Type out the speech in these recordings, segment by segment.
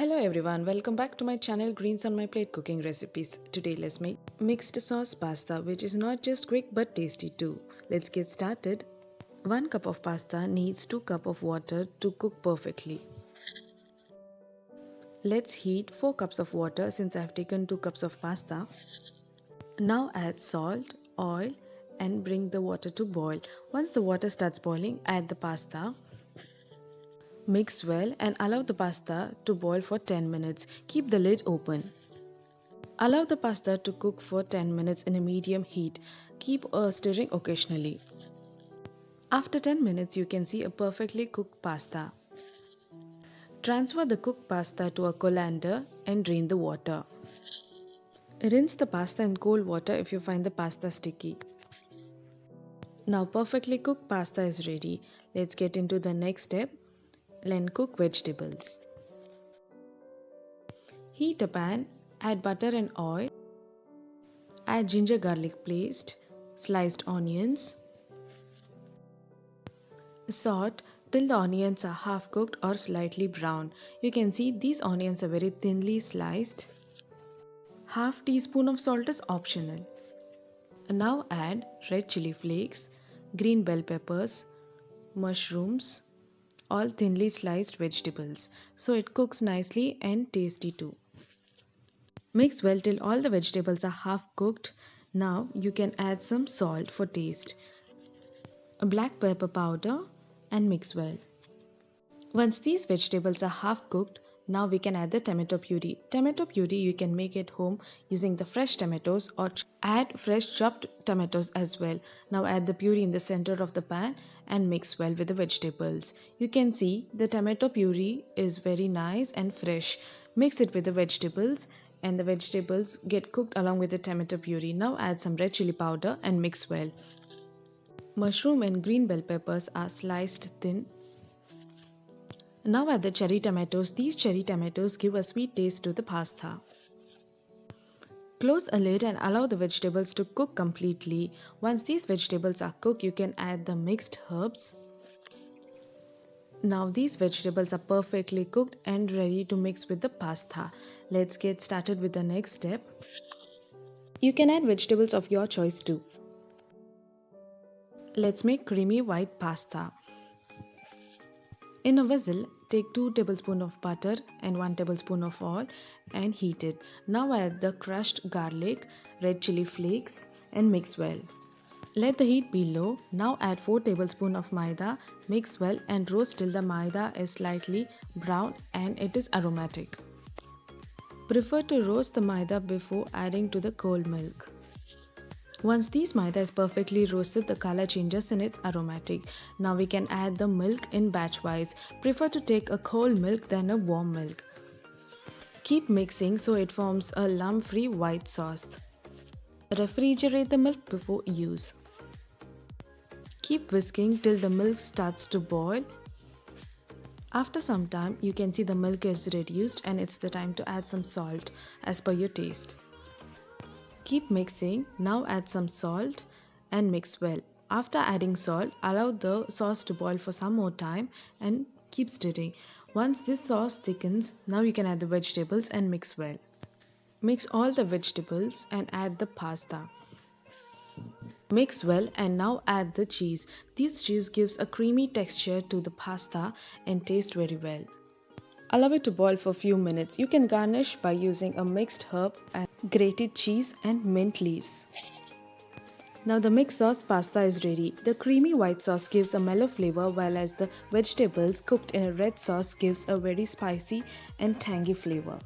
Hello everyone, welcome back to my channel Greens on My Plate Cooking Recipes. Today let's make mixed sauce pasta, which is not just quick but tasty too. Let's get started. 1 cup of pasta needs 2 cups of water to cook perfectly. Let's heat 4 cups of water since I have taken 2 cups of pasta. Now add salt, oil and bring the water to boil. Once the water starts boiling, add the pasta. Mix well and allow the pasta to boil for 10 minutes. Keep the lid open. Allow the pasta to cook for 10 minutes in a medium heat. Keep stirring occasionally. After 10 minutes, you can see a perfectly cooked pasta. Transfer the cooked pasta to a colander and drain the water. Rinse the pasta in cold water if you find the pasta sticky. Now perfectly cooked pasta is ready. Let's get into the next step. Then cook vegetables. Heat a pan, add butter and oil. Add ginger garlic paste, sliced onions. Salt till the onions are half cooked or slightly brown. You can see these onions are very thinly sliced. Half teaspoon of salt is optional. Now add red chili flakes, green bell peppers, mushrooms, all thinly sliced vegetables. So it cooks nicely and tasty too. Mix well till all the vegetables are half cooked. Now you can add some salt for taste, a black pepper powder and mix well. Once these vegetables are half cooked, now we can add the tomato puree. Tomato puree you can make at home using the fresh tomatoes or add fresh chopped tomatoes as well. Now add the puree in the center of the pan and mix well with the vegetables. You can see the tomato puree is very nice and fresh. Mix it with the vegetables and the vegetables get cooked along with the tomato puree. Now add some red chili powder and mix well. Mushroom and green bell peppers are sliced thin. Now add the cherry tomatoes. These cherry tomatoes give a sweet taste to the pasta. Close a lid and allow the vegetables to cook completely. Once these vegetables are cooked, you can add the mixed herbs. Now these vegetables are perfectly cooked and ready to mix with the pasta. Let's get started with the next step. You can add vegetables of your choice too. Let's make creamy white pasta. In a vessel, take 2 tablespoons of butter and 1 tablespoon of oil and heat it. Now add the crushed garlic, red chili flakes and mix well. Let the heat be low. Now add 4 tablespoons of maida, mix well and roast till the maida is slightly brown and it is aromatic. Prefer to roast the maida before adding to the cold milk. Once this maida is perfectly roasted, the color changes and it's aromatic. Now we can add the milk in batch wise. Prefer to take a cold milk than a warm milk. Keep mixing so it forms a lump-free white sauce. Refrigerate the milk before use. Keep whisking till the milk starts to boil. After some time, you can see the milk is reduced and it's the time to add some salt as per your taste. Keep mixing. Now add some salt and mix well. After adding salt, allow the sauce to boil for some more time and keep stirring. Once this sauce thickens, now you can add the vegetables and mix well. Mix all the vegetables and add the pasta. Mix well and now add the cheese. This cheese gives a creamy texture to the pasta and tastes very well. Allow it to boil for a few minutes. You can garnish by using a mixed herb and grated cheese and mint leaves. Now the mixed sauce pasta is ready. The creamy white sauce gives a mellow flavor, while as the vegetables cooked in a red sauce gives a very spicy and tangy flavor.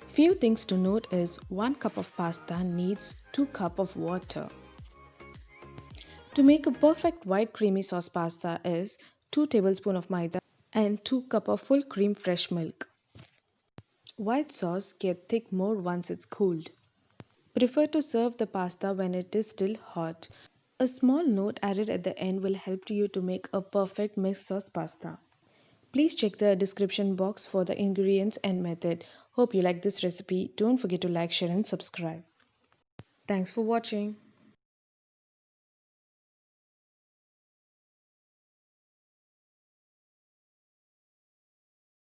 Few things to note is 1 cup of pasta needs 2 cups of water. To make a perfect white creamy sauce pasta is 2 tablespoons of maida and 2 cups of full cream fresh milk. White sauce gets thick more once it's cooled. Prefer to serve the pasta when it is still hot. A small note added at the end will help you to make a perfect mixed sauce pasta. Please check the description box for the ingredients and method. Hope you like this recipe. Don't forget to like, share and subscribe. Thanks for watching.